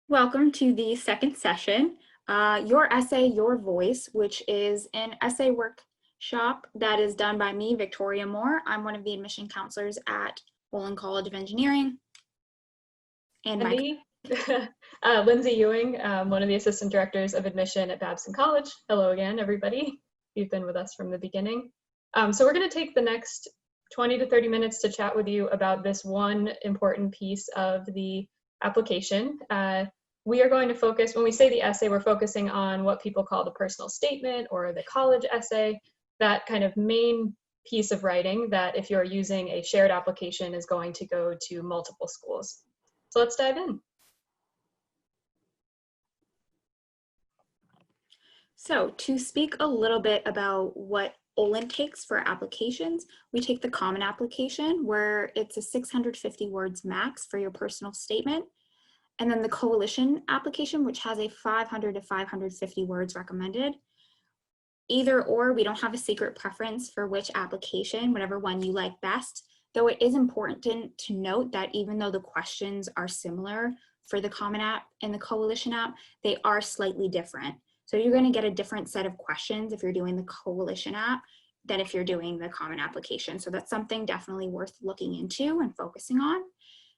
Welcome to the second session, Your Essay, Your Voice, which is an essay workshop that is done by me, Victoria Moore. I'm one of the admission counselors at Olin College of Engineering. And my Me, Lindsay Ewing, one of the assistant directors of admission at Babson College. Hello again, everybody. You've been with us from the beginning. So we're going to take the next 20 to 30 minutes to chat with you about this one important piece of the application. We are going to focus, when we say the essay, we're focusing on what people call the personal statement or the college essay, that kind of main piece of writing that if you're using a shared application is going to go to multiple schools. So let's dive in. So to speak a little bit about what Olin takes for applications, we take the common application where it's a 650 words max for your personal statement. And then the coalition application, which has a 500 to 550 words recommended. Either or, we don't have a secret preference for which application, whatever one you like best, though it is important to note that even though the questions are similar for the common app and the coalition app, they are slightly different. So you're going to get a different set of questions if you're doing the coalition app than if you're doing the common application. So that's something definitely worth looking into and focusing on.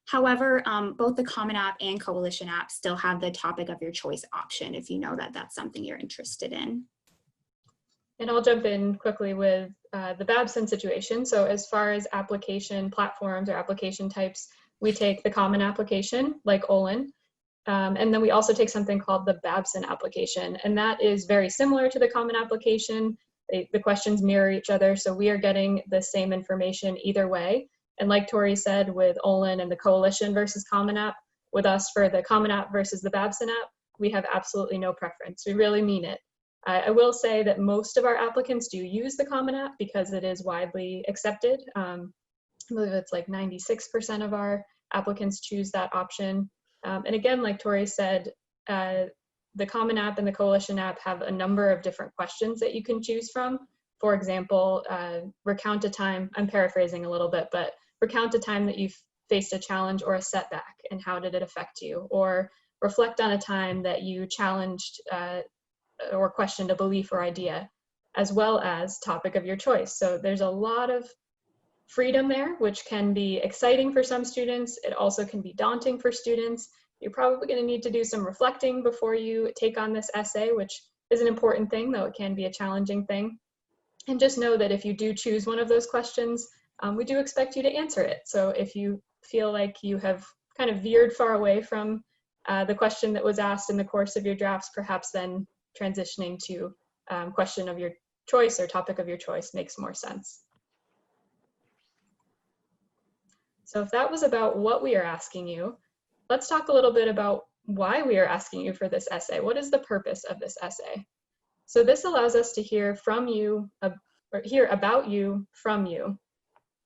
However, both the Common App and Coalition app still have the topic of your choice option if you know that that's something you're interested in. And I'll jump in quickly with the Babson situation. So as far as application platforms or application types, we take the common application like Olin, and then we also take something called the Babson application. And that is very similar to the common application. The questions mirror each other, so we are getting the same information either way. And like Tori said, with Olin and the coalition versus common app, with us for the common app versus the Babson app, we have absolutely no preference. We really mean it. I will say that most of our applicants do use the common app because it is widely accepted. I believe it's like 96% of our applicants choose that option. And again, like Tori said, the common app and the coalition app have a number of different questions that you can choose from. For example, recount a time, I'm paraphrasing a little bit, but recount a time that you faced a challenge or a setback and how did it affect you? Or reflect on a time that you challenged or questioned a belief or idea, as well as topic of your choice. So there's a lot of freedom there, which can be exciting for some students. It also can be daunting for students. You're probably going to need to do some reflecting before you take on this essay, which is an important thing, though it can be a challenging thing. And just know that if you do choose one of those questions, we do expect you to answer it. So if you feel like you have kind of veered far away from the question that was asked in the course of your drafts, perhaps then transitioning to question of your choice or topic of your choice makes more sense. So if that was about what we are asking you, let's talk a little bit about why we are asking you for this essay. What is the purpose of this essay? So this allows us to hear from you, or hear about you from you.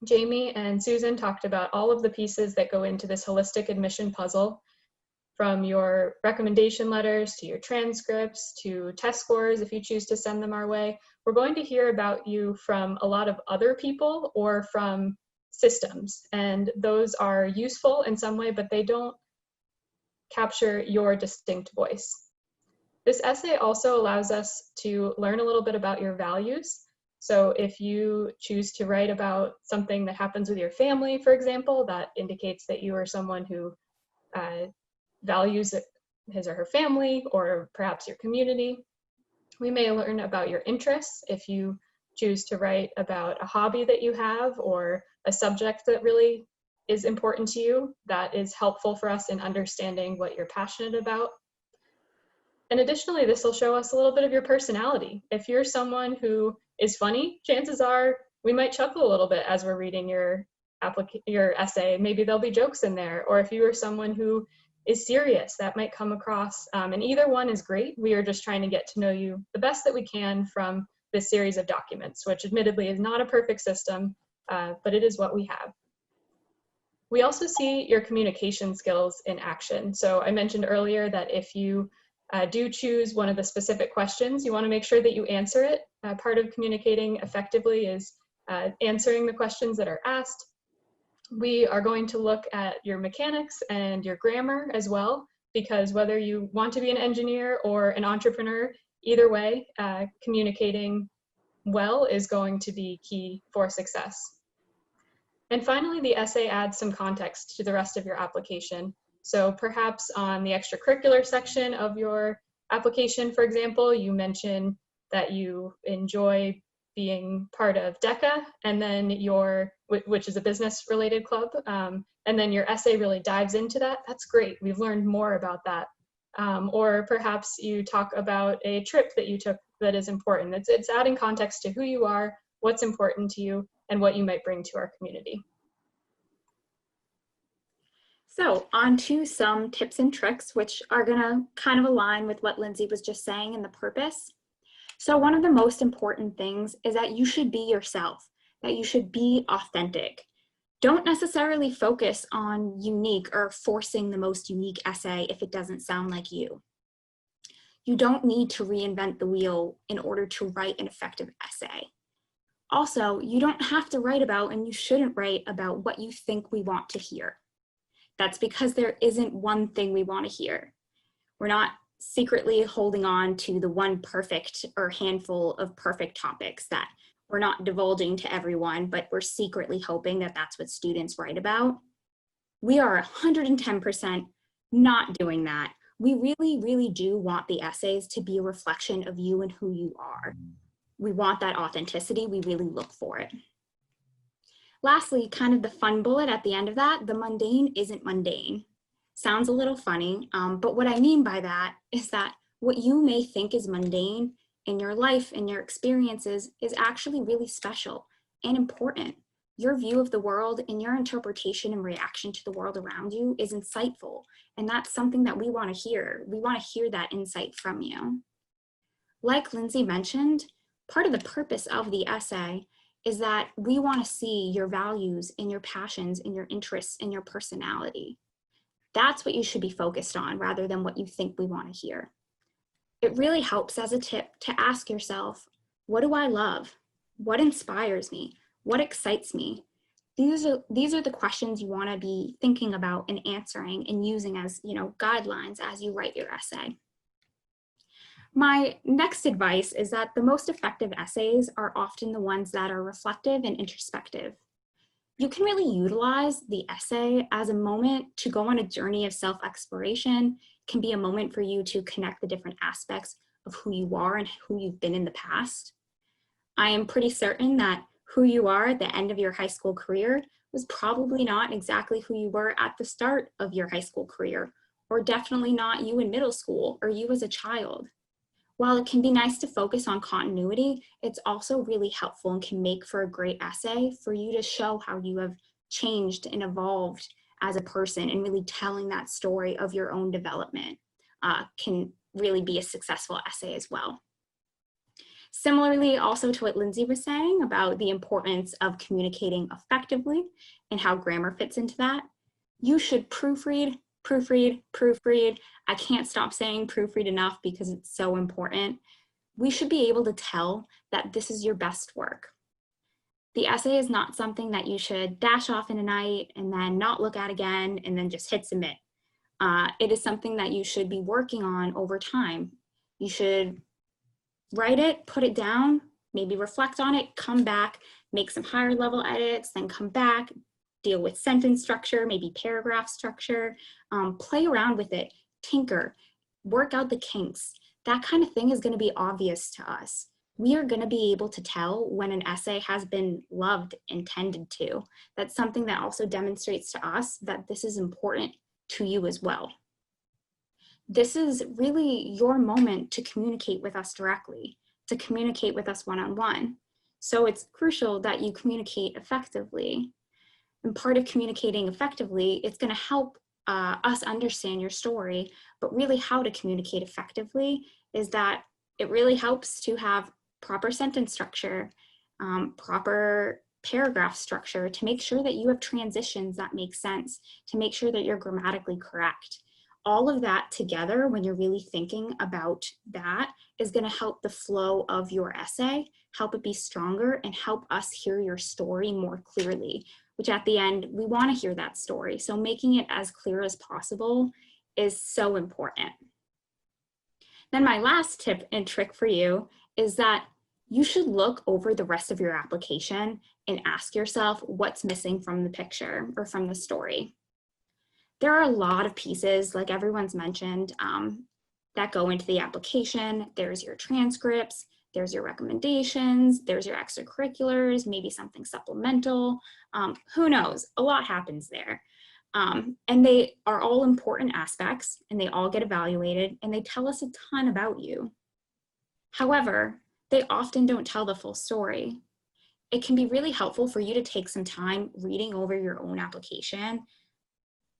Jamie and Susan talked about all of the pieces that go into this holistic admission puzzle, from your recommendation letters to your transcripts to test scores if you choose to send them our way. We're going to hear about you from a lot of other people or from systems, and those are useful in some way, but they don't capture your distinct voice. This essay also allows us to learn a little bit about your values. So if you choose to write about something that happens with your family, for example, that indicates that you are someone who values his or her family or perhaps your community. We may learn about your interests if you choose to write about a hobby that you have or a subject that really is important to you. That is helpful for us in understanding what you're passionate about. And additionally, this will show us a little bit of your personality. If you're someone who is funny, chances are we might chuckle a little bit as we're reading your essay. Maybe there'll be jokes in there. Or if you are someone who is serious, that might come across. And either one is great. We are just trying to get to know you the best that we can from this series of documents, which admittedly is not a perfect system, but it is what we have. We also see your communication skills in action. So I mentioned earlier that if you do choose one of the specific questions, you want to make sure that you answer it. Part of communicating effectively is answering the questions that are asked. We are going to look at your mechanics and your grammar as well. because whether you want to be an engineer or an entrepreneur, either way, communicating well is going to be key for success. And finally, the essay adds some context to the rest of your application. So perhaps on the extracurricular section of your application, for example, you mention that you enjoy being part of DECA, and then which is a business related club, and then your essay really dives into that. That's great. We've learned more about that. Or perhaps you talk about a trip that you took that is important. It's adding context to who you are, what's important to you, and what you might bring to our community. So on to some tips and tricks, which are gonna kind of align with what Lindsay was just saying in the purpose. So one of the most important things is that you should be yourself, that you should be authentic. Don't necessarily focus on unique or forcing the most unique essay if it doesn't sound like you. You don't need to reinvent the wheel in order to write an effective essay. Also, you don't have to write about, and you shouldn't write about, what you think we want to hear. That's because there isn't one thing we want to hear. We're not secretly holding on to the one perfect or handful of perfect topics that we're not divulging to everyone, but we're secretly hoping that that's what students write about. We are 110% not doing that. We really, really do want the essays to be a reflection of you and who you are. We want that authenticity. We really look for it. Lastly, kind of the fun bullet at the end of that, the mundane isn't mundane. Sounds a little funny, but what I mean by that is that what you may think is mundane in your life and your experiences is actually really special and important. Your view of the world and your interpretation and reaction to the world around you is insightful, and that's something that we want to hear. We want to hear that insight from you. Like Lindsay mentioned, part of the purpose of the essay is that we want to see your values and your passions and your interests and your personality. That's what you should be focused on rather than what you think we want to hear. It really helps as a tip to ask yourself, what do I love? What inspires me? What excites me? These are the questions you want to be thinking about and answering and using as, guidelines as you write your essay. My next advice is that the most effective essays are often the ones that are reflective and introspective. You can really utilize the essay as a moment to go on a journey of self-exploration. It can be a moment for you to connect the different aspects of who you are and who you've been in the past. I am pretty certain that who you are at the end of your high school career was probably not exactly who you were at the start of your high school career, or definitely not you in middle school or you as a child. While it can be nice to focus on continuity, it's also really helpful and can make for a great essay for you to show how you have changed and evolved as a person, and really telling that story of your own development can really be a successful essay as well. Similarly, also to what Lindsay was saying about the importance of communicating effectively and how grammar fits into that, you should proofread, proofread, proofread. I can't stop saying proofread enough because it's so important. We should be able to tell that this is your best work. The essay is not something that you should dash off in a night and then not look at again and then just hit submit. It is something that you should be working on over time. You should write it, put it down, maybe reflect on it, come back, make some higher level edits, then come back, deal with sentence structure, maybe paragraph structure, play around with it, tinker, work out the kinks. That kind of thing is going to be obvious to us. We are going to be able to tell when an essay has been loved and tended to. That's something that also demonstrates to us that this is important to you as well. This is really your moment to communicate with us directly, to communicate with us one-on-one. So it's crucial that you communicate effectively. And part of communicating effectively, it's going to help us understand your story, but really how to communicate effectively is that it really helps to have proper sentence structure, proper paragraph structure, to make sure that you have transitions that make sense, to make sure that you're grammatically correct. All of that together, when you're really thinking about that, is going to help the flow of your essay, help it be stronger, and help us hear your story more clearly, which at the end, we want to hear that story. So making it as clear as possible is so important. Then my last tip and trick for you is that you should look over the rest of your application and ask yourself what's missing from the picture or from the story. There are a lot of pieces, like everyone's mentioned, that go into the application. There's your transcripts, there's your recommendations, there's your extracurriculars, maybe something supplemental. Who knows? A lot happens there. And they are all important aspects, and they all get evaluated, and they tell us a ton about you. However, they often don't tell the full story. It can be really helpful for you to take some time reading over your own application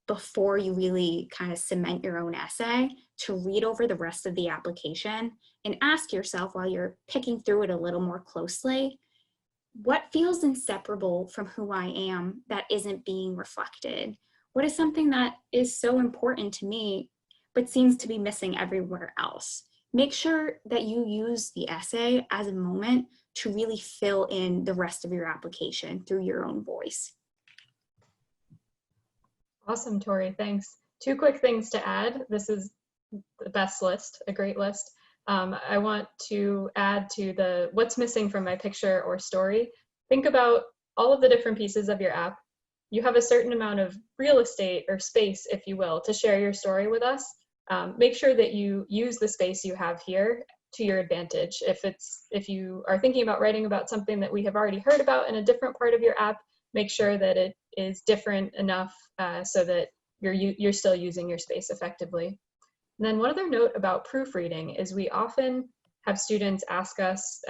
before you really kind of cement your own essay, to read over the rest of the application and ask yourself, while you're picking through it a little more closely, what feels inseparable from who I am that isn't being reflected? What is something that is so important to me but seems to be missing everywhere else? Make sure that you use the essay as a moment to really fill in the rest of your application through your own voice. Awesome, Tori, thanks. Two quick things to add. This is the best list, a great list. I want to add to the what's missing from my picture or story. Think about all of the different pieces of your app. You have a certain amount of real estate or space, if you will, to share your story with us. Make sure that you use the space you have here to your advantage. If you are thinking about writing about something that we have already heard about in a different part of your app, make sure that it is different enough so that you're still using your space effectively. And then one other note about proofreading is we often have students ask us,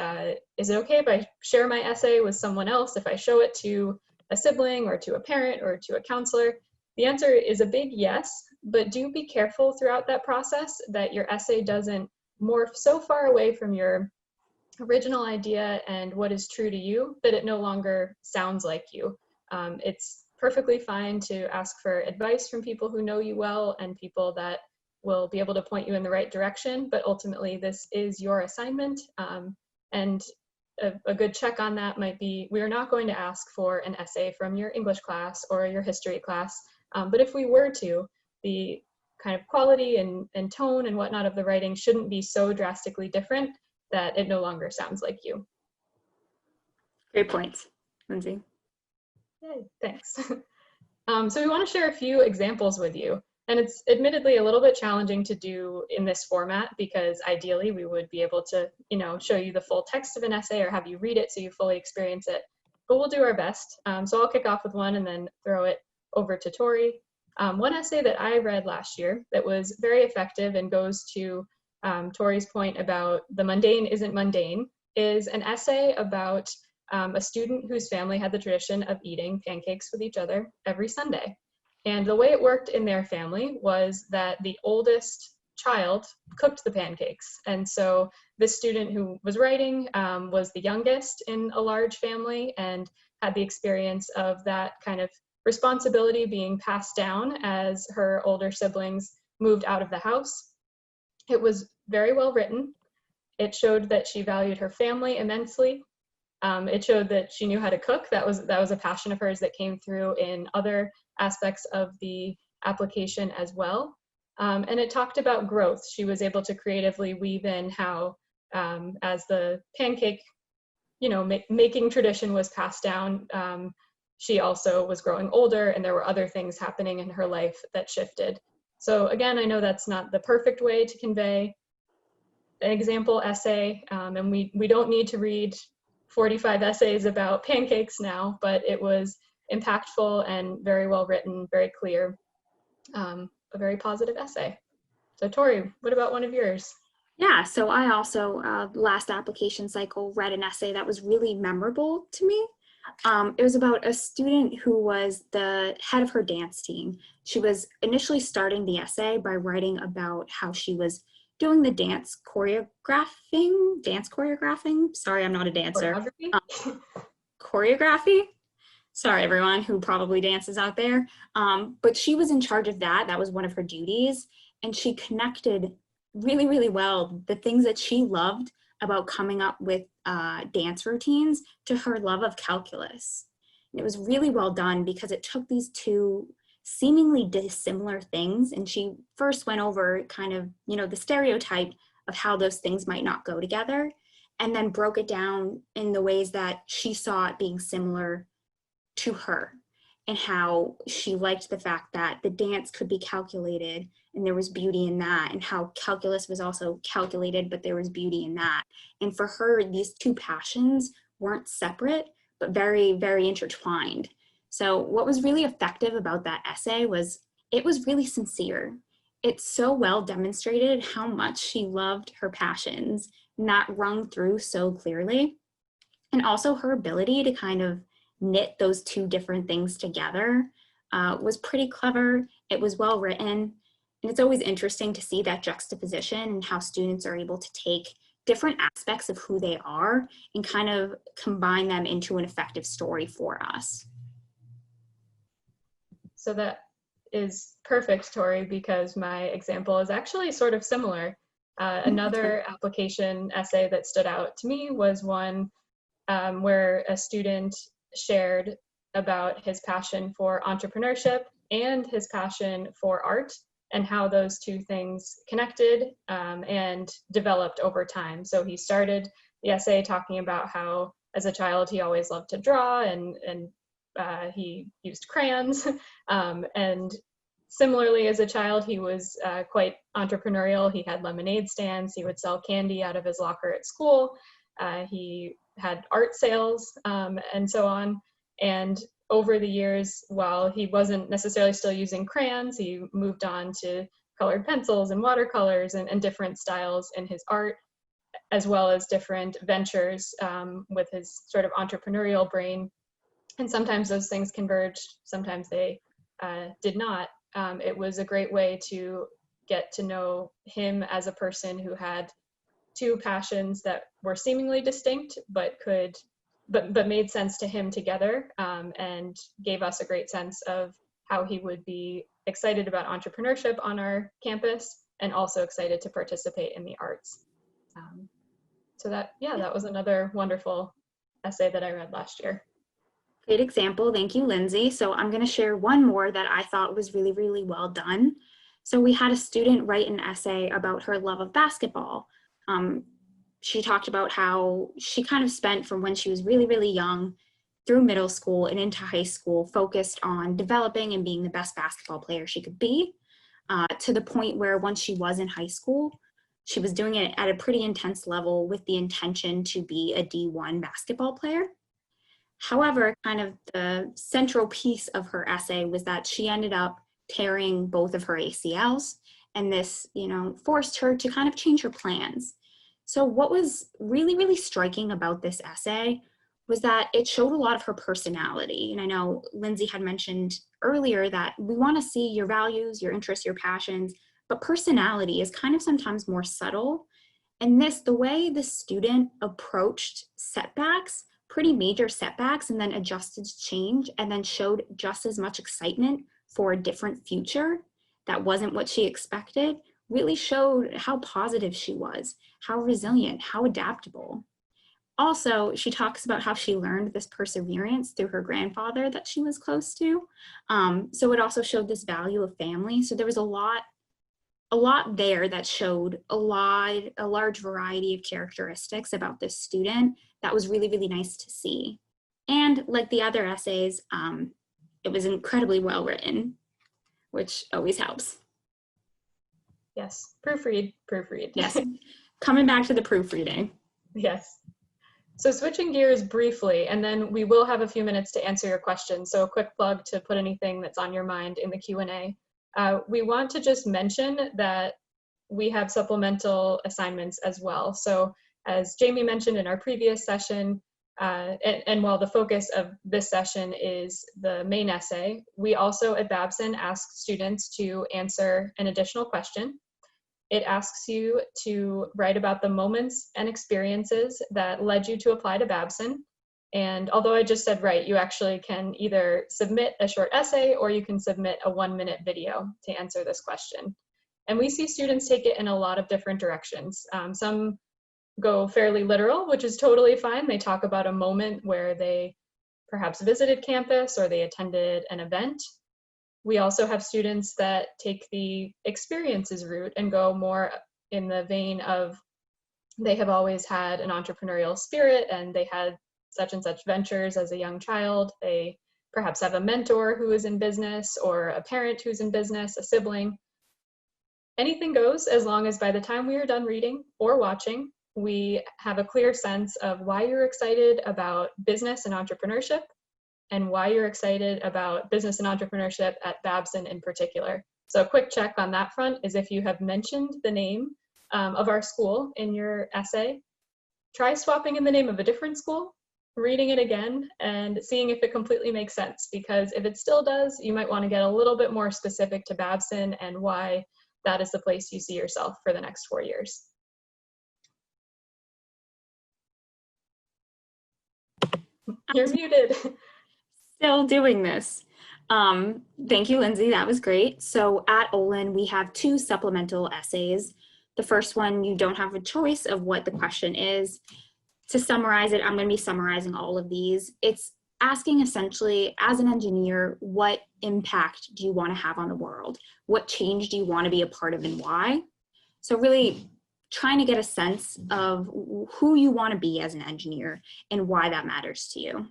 is it okay if I share my essay with someone else, if I show it to a sibling or to a parent or to a counselor? The answer is a big yes, but do be careful throughout that process that your essay doesn't morph so far away from your original idea and what is true to you that it no longer sounds like you. It's perfectly fine to ask for advice from people who know you well and people that will be able to point you in the right direction, but ultimately this is your assignment. And a good check on that might be, we are not going to ask for an essay from your English class or your history class, but if we were to, the kind of quality and tone and whatnot of the writing shouldn't be so drastically different that it no longer sounds like you. Great points, Lindsay. Yay, thanks. So we want to share a few examples with you. And it's admittedly a little bit challenging to do in this format because ideally we would be able to, show you the full text of an essay or have you read it so you fully experience it. But we'll do our best. So I'll kick off with one and then throw it over to Tori. One essay that I read last year that was very effective and goes to Tori's point about the mundane isn't mundane is an essay about a student whose family had the tradition of eating pancakes with each other every Sunday. And the way it worked in their family was that the oldest child cooked the pancakes. And so this student who was writing was the youngest in a large family and had the experience of that kind of responsibility being passed down as her older siblings moved out of the house. It was very well written. It showed that she valued her family immensely. It showed that she knew how to cook. That was a passion of hers that came through in other aspects of the application as well. And it talked about growth. She was able to creatively weave in how, as the pancake, making tradition was passed down, she also was growing older and there were other things happening in her life that shifted. So again, I know that's not the perfect way to convey an example essay, and we don't need to read 45 essays about pancakes now, but it was impactful and very well written, very clear, a very positive essay. So Tori, what about one of yours? Yeah, so I also, last application cycle, read an essay that was really memorable to me. It was about a student who was the head of her dance team. She was initially starting the essay by writing about how she was doing the dance choreographing. Sorry, I'm not a dancer. Choreography. Sorry, everyone who probably dances out there. But she was in charge of that. That was one of her duties. And she connected really, really well the things that she loved about coming up with dance routines to her love of calculus. And it was really well done because it took these two seemingly dissimilar things. And she first went over kind of, the stereotype of how those things might not go together, and then broke it down in the ways that she saw it being similar to her, and how she liked the fact that the dance could be calculated and there was beauty in that, and how calculus was also calculated, but there was beauty in that. And for her, these two passions weren't separate, but very, very intertwined. So what was really effective about that essay was it was really sincere. It so well demonstrated how much she loved her passions, and that rung through so clearly. And also her ability to kind of knit those two different things together was pretty clever. It was well written. And it's always interesting to see that juxtaposition and how students are able to take different aspects of who they are and kind of combine them into an effective story for us. So that is perfect, Tori, because my example is actually sort of similar. Another application essay that stood out to me was one where a student shared about his passion for entrepreneurship and his passion for art, and how those two things connected and developed over time. So he started the essay talking about how as a child he always loved to draw, and he used crayons. And similarly, as a child, he was quite entrepreneurial. He had lemonade stands. He would sell candy out of his locker at school. He had art sales and so on. And over the years, while he wasn't necessarily still using crayons, he moved on to colored pencils and watercolors and different styles in his art, as well as different ventures with his sort of entrepreneurial brain. And sometimes those things converged, sometimes they did not. It was a great way to get to know him as a person who had two passions that were seemingly distinct, but made sense to him together, and gave us a great sense of how he would be excited about entrepreneurship on our campus and also excited to participate in the arts. So that was another wonderful essay that I read last year. Great example. Thank you, Lindsay. So I'm going to share one more that I thought was really, really well done. So we had a student write an essay about her love of basketball. She talked about how she kind of spent from when she was really, really young through middle school and into high school focused on developing and being the best basketball player she could be, to the point where once she was in high school, she was doing it at a pretty intense level with the intention to be a D1 basketball player. However, kind of the central piece of her essay was that she ended up tearing both of her ACLs, and this, forced her to kind of change her plans. So what was really, really striking about this essay was that it showed a lot of her personality. And I know Lindsay had mentioned earlier that we want to see your values, your interests, your passions, but personality is kind of sometimes more subtle. And the way the student approached setbacks, pretty major setbacks, and then adjusted to change, and then showed just as much excitement for a different future that wasn't what she expected, really showed how positive she was, how resilient, how adaptable. Also, she talks about how she learned this perseverance through her grandfather that she was close to. So it also showed this value of family. So there was a lot there that showed a large variety of characteristics about this student that was really, really nice to see. And like the other essays, it was incredibly well written, which always helps. Yes, proofread. Yes, coming back to the proofreading. Yes. So switching gears briefly, and then we will have a few minutes to answer your questions. So a quick plug to put anything that's on your mind in the Q&A. We want to just mention that we have supplemental assignments as well. So as Jamie mentioned in our previous session, and while the focus of this session is the main essay, we also at Babson ask students to answer an additional question. It asks you to write about the moments and experiences that led you to apply to Babson. And although I just said write, you actually can either submit a short essay or you can submit a 1-minute video to answer this question. And we see students take it in a lot of different directions. Some go fairly literal, which is totally fine. They talk about a moment where they perhaps visited campus or they attended an event. We also have students that take the experiences route and go more in the vein of they have always had an entrepreneurial spirit and they had such and such ventures as a young child. They perhaps have a mentor who is in business or a parent who's in business, a sibling. Anything goes as long as by the time we are done reading or watching, we have a clear sense of why you're excited about business and entrepreneurship and why you're excited about business and entrepreneurship at Babson in particular. So a quick check on that front is if you have mentioned the name of our school in your essay, try swapping in the name of a different school, reading it again, and seeing if it completely makes sense. Because if it still does, you might want to get a little bit more specific to Babson and why that is the place you see yourself for the next 4 years. You're muted. Still doing this. Thank you, Lindsay. That was great. So at Olin, we have 2 supplemental essays. The first one, you don't have a choice of what the question is. To summarize it, I'm going to be summarizing all of these. It's asking essentially, as an engineer, what impact do you want to have on the world? What change do you want to be a part of and why? So really trying to get a sense of who you want to be as an engineer and why that matters to you.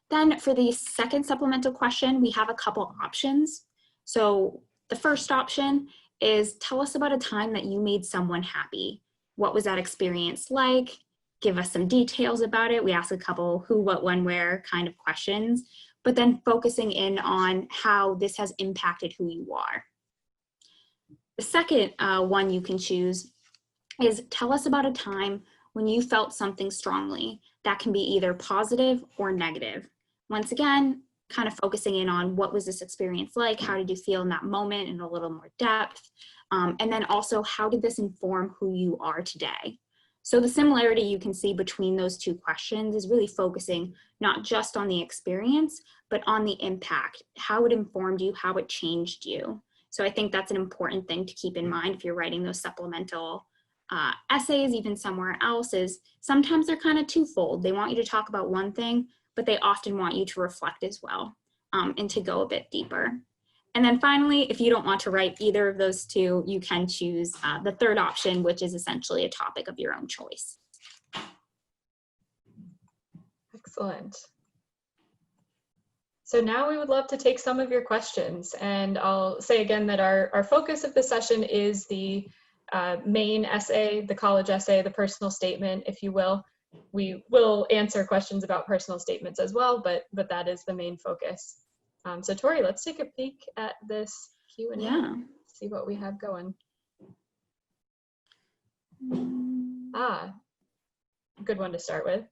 Then for the second supplemental question, we have a couple options. So the first option is tell us about a time that you made someone happy. What was that experience like? Give us some details about it. We ask a couple who, what, when, where kind of questions, but then focusing in on how this has impacted who you are. The second one you can choose is tell us about a time when you felt something strongly. That can be either positive or negative. Once again, kind of focusing in on what was this experience like? How did you feel in that moment in a little more depth? And then also, how did this inform who you are today? So the similarity you can see between those 2 questions is really focusing not just on the experience, but on the impact, how it informed you, how it changed you. So I think that's an important thing to keep in mind if you're writing those supplemental essays, even somewhere else, is sometimes they're kind of twofold. They want you to talk about one thing, but they often want you to reflect as well and to go a bit deeper. And then finally, if you don't want to write either of those 2, you can choose the third option, which is essentially a topic of your own choice. Excellent. So now we would love to take some of your questions. And I'll say again that our focus of this session is the main essay, the college essay, the personal statement, if you will. We will answer questions about personal statements as well, but that is the main focus. So Tori, let's take a peek at this Q&A. Yeah. See what we have going. Good one to start with.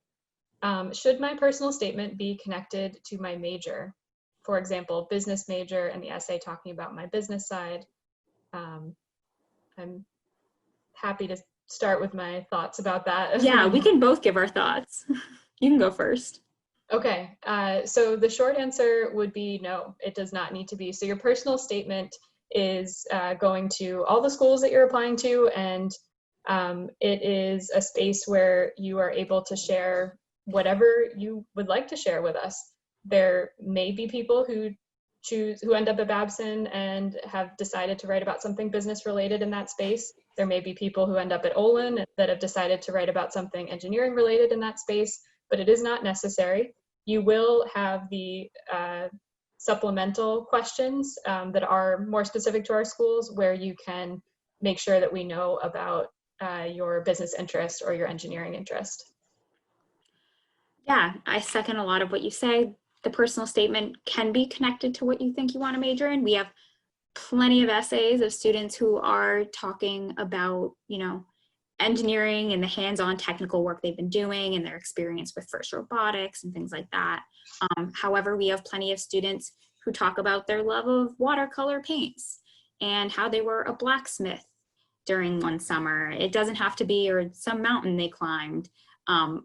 Should my personal statement be connected to my major? For example, business major and the essay talking about my business side. I'm happy to start with my thoughts about that. Yeah, we can both give our thoughts. You can go first. Okay, so the short answer would be no, it does not need to be. So your personal statement is going to all the schools that you're applying to, and it is a space where you are able to share whatever you would like to share with us. There may be people who end up at Babson and have decided to write about something business related in that space. There may be people who end up at Olin that have decided to write about something engineering related in that space, but it is not necessary. You will have the supplemental questions that are more specific to our schools, where you can make sure that we know about your business interest or your engineering interest. Yeah, I second a lot of what you say. The personal statement can be connected to what you think you want to major in. We have plenty of essays of students who are talking about, engineering and the hands-on technical work they've been doing and their experience with FIRST robotics and things like that. However, we have plenty of students who talk about their love of watercolor paints and how they were a blacksmith during one summer. It doesn't have to be, or some mountain they climbed.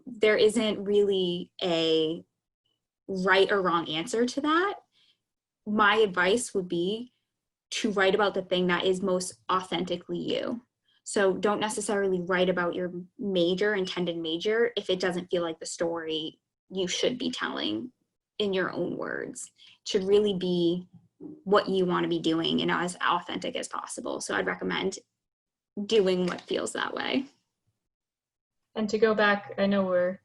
There isn't really a right or wrong answer to that. My advice would be to write about the thing that is most authentically you. So don't necessarily write about your intended major, if it doesn't feel like the story you should be telling in your own words. It should really be what you want to be doing and as authentic as possible. So I'd recommend doing what feels that way. And to go back, I know we're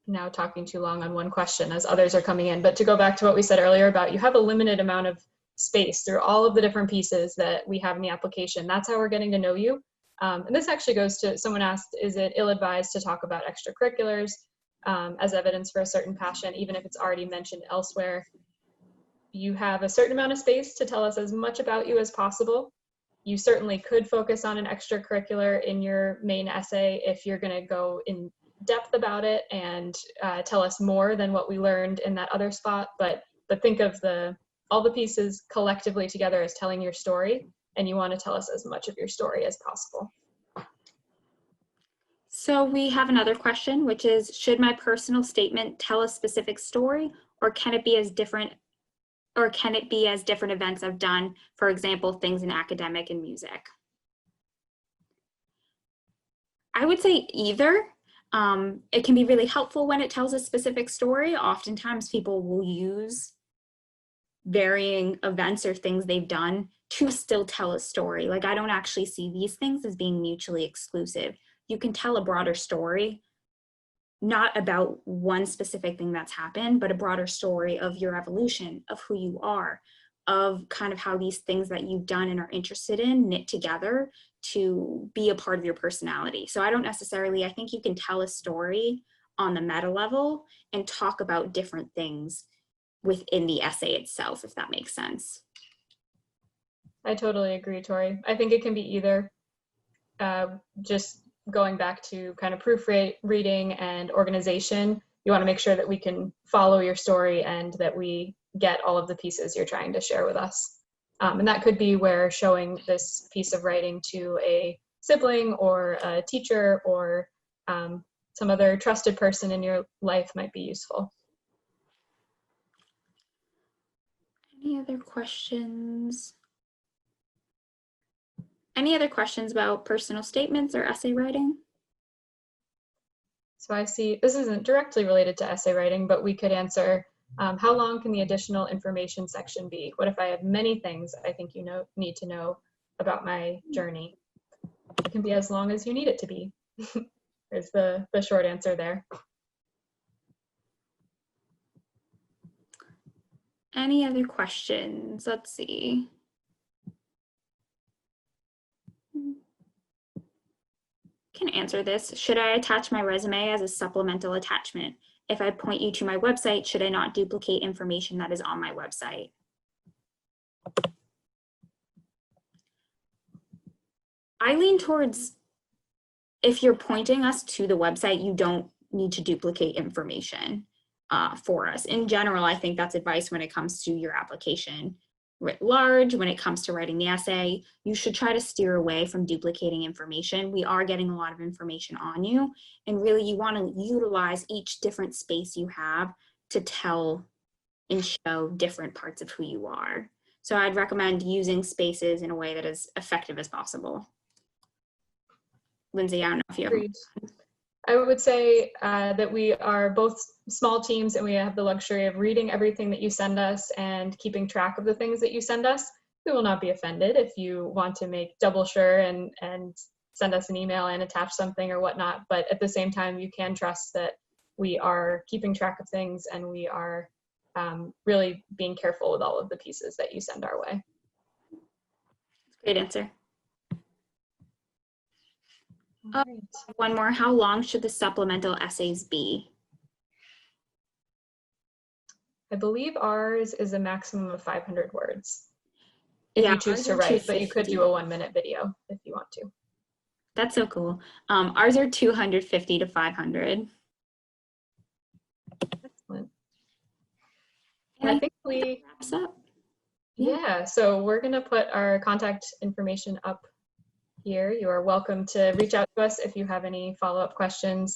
now talking too long on one question as others are coming in, but to go back to what we said earlier about you have a limited amount of space through all of the different pieces that we have in the application. That's how we're getting to know you. And this actually goes to, someone asked, is it ill-advised to talk about extracurriculars as evidence for a certain passion, even if it's already mentioned elsewhere? You have a certain amount of space to tell us as much about you as possible. You certainly could focus on an extracurricular in your main essay if you're going to go in depth about it and tell us more than what we learned in that other spot. But think of all the pieces collectively together as telling your story, and you want to tell us as much of your story as possible. So we have another question, which is, should my personal statement tell a specific story, or can it be as different events I've done, for example, things in academic and music? I would say either. It can be really helpful when it tells a specific story. Oftentimes people will use varying events or things they've done to still tell a story. Like, I don't actually see these things as being mutually exclusive. You can tell a broader story, not about one specific thing that's happened, but a broader story of your evolution, of who you are, of kind of how these things that you've done and are interested in knit together to be a part of your personality. So I think you can tell a story on the meta level and talk about different things within the essay itself, if that makes sense. I totally agree, Tori. I think it can be either. Just going back to kind of proofreading and organization, you want to make sure that we can follow your story and that we get all of the pieces you're trying to share with us. And that could be where showing this piece of writing to a sibling or a teacher or some other trusted person in your life might be useful. Any other questions? Any other questions about personal statements or essay writing? So I see this isn't directly related to essay writing, but we could answer, how long can the additional information section be? What if I have many things I think you need to know about my journey? It can be as long as you need it to be. Is the short answer there. Any other questions? Let's see. Can answer this. Should I attach my resume as a supplemental attachment? If I point you to my website, should I not duplicate information that is on my website? I lean towards, if you're pointing us to the website, you don't need to duplicate information for us. In general, I think that's advice when it comes to your application writ large. When it comes to writing the essay, you should try to steer away from duplicating information. We are getting a lot of information on you, and really you want to utilize each different space you have to tell and show different parts of who you are. So I'd recommend using spaces in a way that is effective as possible. Lindsay, I don't know if you have. I would say that we are both small teams and we have the luxury of reading everything that you send us and keeping track of the things that you send us. We will not be offended if you want to make double sure and send us an email and attach something or whatnot. But at the same time, you can trust that we are keeping track of things and we are really being careful with all of the pieces that you send our way. Great answer. Right. One more. How long should the supplemental essays be? I believe ours is a maximum of 500 words if you choose to write, but you could do a 1-minute video if you want to. That's so cool. Ours are 250 to 500. Excellent. And I think we wraps up. Yeah, so we're going to put our contact information up here. You are welcome to reach out to us if you have any follow-up questions.